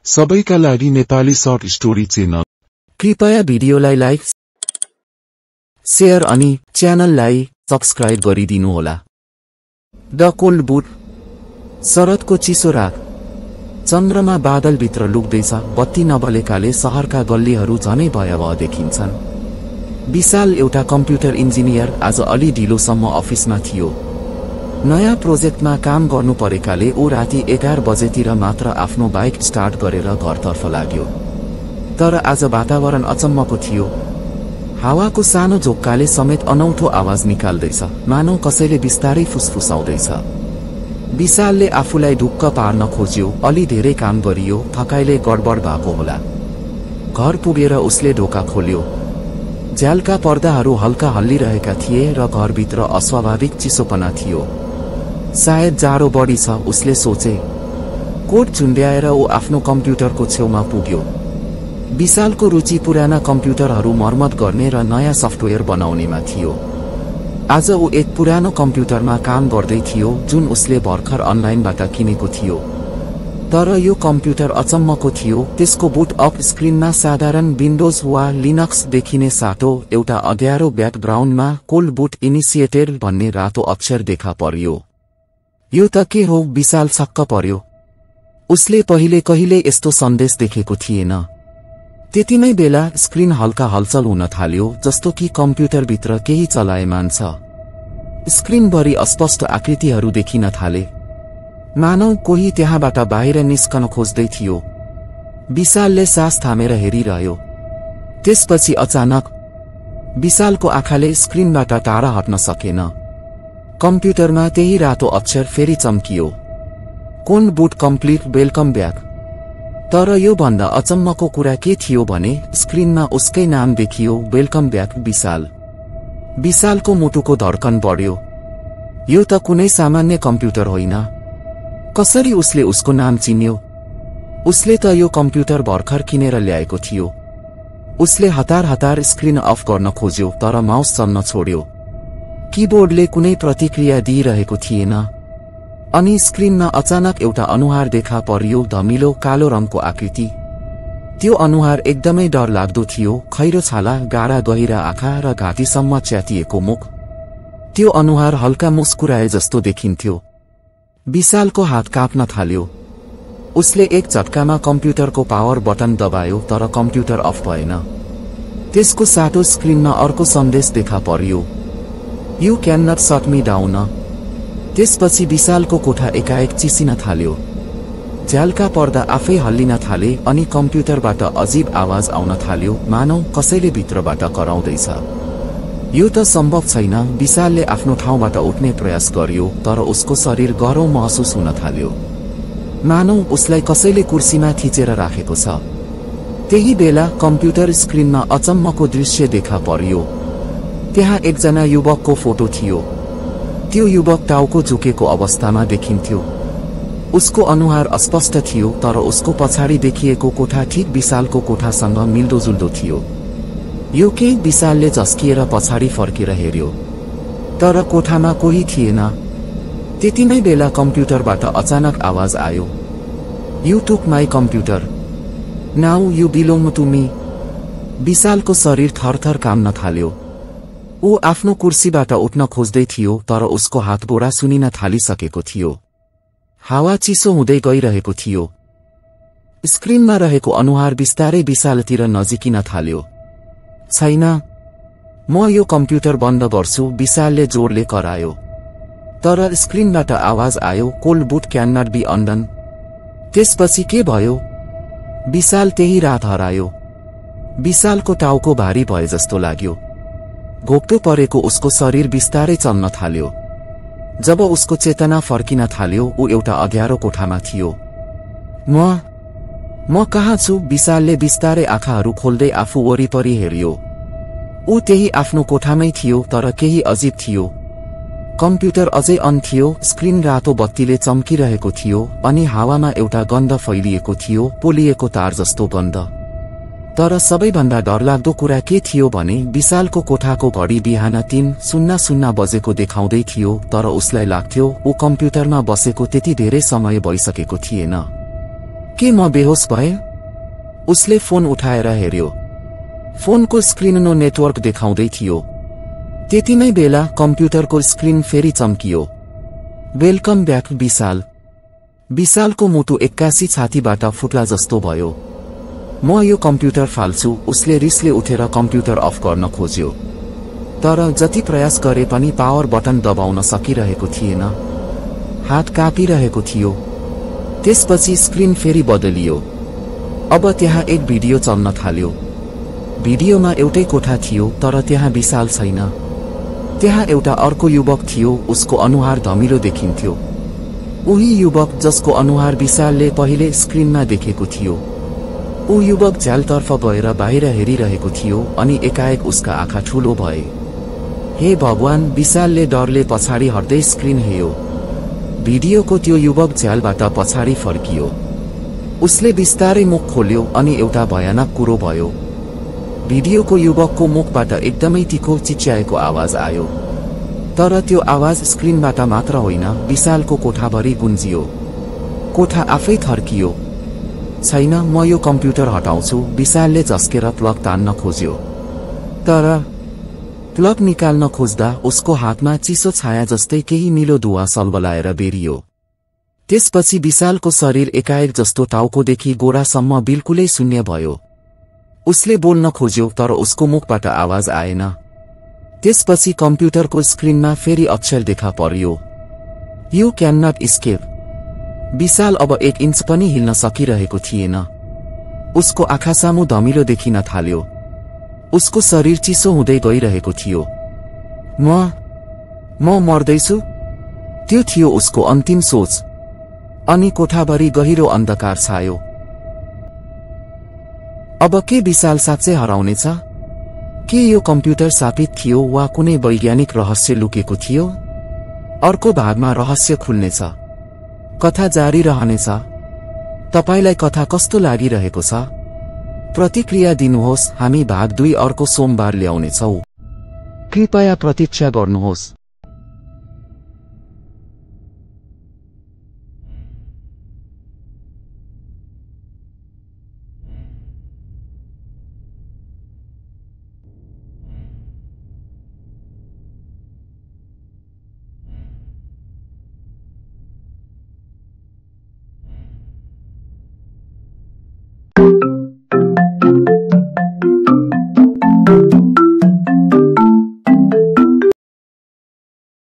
सबैका लागि Nepali short story channel कृपया भिडियोलाई लाइक शेयर अनि च्यानललाई सब्स्क्राइब गरिदिनुहोला। The cold boot. शरदको चिसो रात, चन्द्रमा बादलभित्र लुक्दैछ। बत्ती नबलेकाले शहरका गल्लीहरू झनै भयावह देखिन्छन्। विशाल एउटा कम्प्युटर इन्जिनियर आज अलि ढिलोसम्म अफिसमा थियो। नयाँ प्रोजेक्टमा काम गर्नु परेकाले ऊ राति 11 बजेतिर मात्र आफ्नो बाइक स्टार्ट गरेर घरतर्फ लाग्यो। तर आज वातावरण अचम्मको थियो। हावाको सानो झोक्काले समेत अनौठो आवाज निकाल्दैछ, मानौ कसैले बिस्तारै फुसफुसाउँदैछ। विशालले आफूलाई ढुक्क पार्न खोज्यो। अलि धेरै काम गरियो, थकाइले गडबड भएको होला। घर पुगेर उसले ढोका खोल्यो। झ्यालका पर्दाहरू हल्का हल्लिरहेका थिए र घरभित्र अस्वाभाविक चिसोपना थियो। सायद जाडो बढी छ, उसले सोचे। कोट झुन्ड्याएर ऊ आफ्नो कम्प्युटरको छेउमा पुग्यो। विशालको रुचि पुराना कम्प्युटरहरू मर्मत गर्ने र नयाँ सफ्टवेयर बनाउनेमा थियो। आज ऊ एक पुरानो कम्प्युटरमा काम गर्दै थियो जुन उसले भर्खर अनलाइनबाट किनेको थियो। तर यो कम्प्युटर अचम्मको थियो। त्यसको बुट अप स्क्रिनमा साधारण विन्डोज वा लिनक्स देखिने साटो एउटा अँध्यारो ब्याकग्राउन्डमा कोल्ड बुट इनिसिएटेड भन्ने रातो अक्षर देखा पर्यो। यो त के हो? विशाल छक्क पर्यो। उसले पहिले कहिले यस्तो सन्देश देखेको थिएन। त्यति नै बेला स्क्रिन हल्का हलचल हुन थाल्यो, जस्तो कि कम्प्युटरभित्र केही चलायमान छ। स्क्रिनभरि अस्पष्ट आकृतिहरू देखिन थाले, मानौ कोही त्यहाँबाट बाहिर निस्कन खोज्दै थियो। विशालले सास थामेर हेरिरह्यो। त्यसपछि अचानक विशालको आँखाले स्क्रिनबाट टाढा हट्न सकेन। कम्प्युटरमा त्यही रातो अक्षर फेरि चम्कियो, cold boot complete, welcome back. तर यो भन्दा अचम्मको कुरा के थियो भने स्क्रिनमा उसकै नाम देखियो, वेलकम ब्याक विशाल। विशालको मुटुको धड्कन बढ्यो। यो त कुनै सामान्य कम्प्युटर होइन। कसरी उसले उसको नाम चिन्यो? उसले त यो कम्प्युटर भर्खर किनेर ल्याएको थियो। उसले हतार हतार स्क्रिन अफ गर्न खोज्यो, तर माउस चल्न छोड्यो। किबोर्डले कुनै प्रतिक्रिया दिइरहेको थिएन। अनि स्क्रिनमा अचानक एउटा अनुहार देखा पर्यो, धमिलो कालो रङको आकृति। त्यो अनुहार एकदमै डरलाग्दो थियो। खैरो छाला, गाढा गहिरा आँखा र घाँटीसम्म च्यातिएको मुख। त्यो अनुहार हल्का मुस्कुराए जस्तो देखिन्थ्यो। विशालको हात काँप्न थाल्यो। उसले एक झट्कामा कम्प्युटरको पावर बटन दबायो, तर कम्प्युटर अफ भएन। त्यसको साटो स्क्रिनमा अर्को सन्देश देखा पर्यो, you can not shut me down. त्यसपछि विशालको कोठा एकाएक चिसिन थाल्यो। झ्यालका पर्दा आफै हल्लिन थाले अनि कम्प्युटरबाट अजीब आवाज आउन थाल्यो, मानौ कसैले भित्रबाट कराउँदैछ। यो त सम्भव छैन। विशालले आफ्नो ठाउँबाट उठ्ने प्रयास गर्यो, तर उसको शरीर गह्रो महसुस हुन थाल्यो, मानौ उसलाई कसैले कुर्सीमा थिचेर राखेको छ। त्यही बेला कम्प्युटर स्क्रिनमा अचम्मको दृश्य देखा पर्यो। त्यहाँ एकजना युवकको फोटो थियो। त्यो युवक टाउको झुकेको अवस्थामा देखिन्थ्यो। उसको अनुहार अस्पष्ट थियो, तर उसको पछाडि देखिएको कोठा ठिक विशालको कोठासँग मिल्दोजुल्दो थियो। यो के? विशालले झस्किएर पछाडि फर्केर हेर्यो, तर कोठामा कोही थिएन। त्यति नै बेला कम्प्युटरबाट अचानक आवाज आयो, you took my computer, now you belong to me. विशालको शरीर थरथर काम्न थाल्यो। ऊ आफ्नो कुर्सीबाट उठ्न खोज्दै थियो, तर उसको हात गोडा सुनिन थालिसकेको थियो। हावा चिसो हुँदै गइरहेको थियो। स्क्रिनमा रहेको अनुहार बिस्तारै विशालतिर नजिकिन थाल्यो। छैन, म यो कम्प्युटर बन्द गर्छु, विशालले जोडले करायो। तर स्क्रिनबाट आवाज आयो, cold boot can not be undone. त्यसपछि के भयो? विशाल त्यही रात हरायो। विशालको टाउको भारी भए जस्तो लाग्यो। घोप्टो परेको उसको शरीर बिस्तारै चल्न थाल्यो। जब उसको चेतना फर्किन थाल्यो, ऊ एउटा अँध्यारो कोठामा थियो। म कहाँ छु? विशालले बिस्तारै आँखाहरू खोल्दै आफू वरिपरि हेर्यो। ऊ त्यही आफ्नो कोठामै थियो, तर केही अजीब थियो। कम्प्युटर अझै अन थियो। स्क्रिन रातो बत्तीले चम्किरहेको थियो अनि हावामा एउटा गन्ध फैलिएको थियो, पोलिएको तार जस्तो गन्ध। तर सबैभन्दा डरलाग्दो कुरा के थियो भने विशालको कोठाको घडी बिहान 3:00 बजेको देखाउँदै थियो, तर उसलाई लाग्थ्यो ऊ कम्प्युटरमा बसेको त्यति धेरै समय भइसकेको थिएन। के म बेहोस भए? उसले फोन उठाएर हेर्यो। फोनको स्क्रिन नो नेटवर्क देखाउँदै थियो। त्यतिमै बेला कम्प्युटरको स्क्रिन फेरि चम्कियो। वेलकम ब्याक विशाल। विशालको मुटु एक्कासी छातीबाट फुट्ला जस्तो भयो। म यो कम्प्युटर फाल्छु। उसले रिसले उठेर कम्प्युटर अफ गर्न खोज्यो, तर जति प्रयास गरे पनि पावर बटन दबाउन सकिरहेको थिएन। हात काँपिरहेको थियो। त्यसपछि स्क्रिन फेरि बदलियो। अब त्यहाँ एक भिडियो चल्न थाल्यो। भिडियोमा एउटै कोठा थियो, तर त्यहाँ विशाल छैन। त्यहाँ एउटा अर्को युवक थियो। उसको अनुहार धमिलो देखिन्थ्यो। उही युवक जसको अनुहार विशालले पहिले स्क्रिनमा देखेको थियो। ऊ युवक झ्यालतर्फ गएर बाहिर हेरिरहेको थियो अनि एकाएक उसका आँखा ठूलो भए। हे भगवान, विशालले डरले पछाडि हट्दै स्क्रिन हेऱ्यो। भिडियोको त्यो युवक झ्यालबाट पछाडि फर्कियो। उसले बिस्तारै मुख खोल्यो अनि एउटा भयानक कुरो भयो। भिडियोको युवकको मुखबाट एकदमै तीखो चिच्याएको आवाज आयो। तर त्यो आवाज स्क्रिनबाट मात्र होइन, विशालको कोठाभरि गुन्जियो। कोठा आफै थर्कियो। छैन, म यो कम्प्युटर हटाउँछु। विशालले झस्केर प्लग तान्न खोज्यो, तर प्लग निकाल्न खोज्दा उसको हातमा चिसो छाया जस्तै केही निलो धुवा सल्बलाएर बेरियो। त्यसपछि विशालको शरीर एकाएक जस्तो टाउकोदेखि गोडासम्म बिल्कुलै शून्य भयो। उसले बोल्न खोज्यो, तर उसको मुखबाट आवाज आएन। त्यसपछि कम्प्युटरको स्क्रिनमा फेरि अक्षर देखा पर्यो, यू क्यान नट एस्केप। विशाल अब 1 इन्च पनि हिल्न सकिरहेको थिएन। उसको आँखा सामु धमिलो देखिन थाल्यो। उसको शरीर चिसो हुँदै गइरहेको थियो। म मर्दैछु, त्यो थियो उसको अन्तिम सोच। अनि कोठाभरि गहिरो अन्धकार छायो। अब के विशाल साँच्चै हराउनेछ? के यो कम्प्युटर शापित थियो वा कुनै वैज्ञानिक रहस्य लुकेको थियो? अर्को भागमा रहस्य खुल्नेछ। कथा जारी रहनेछ। तपाईलाई कथा कस्तो लागिरहेको छ? प्रतिक्रिया दिनुहोस्। हामी भाग 2 अर्को सोमबार ल्याउनेछौं। कृपया प्रतीक्षा गर्नुहोस्।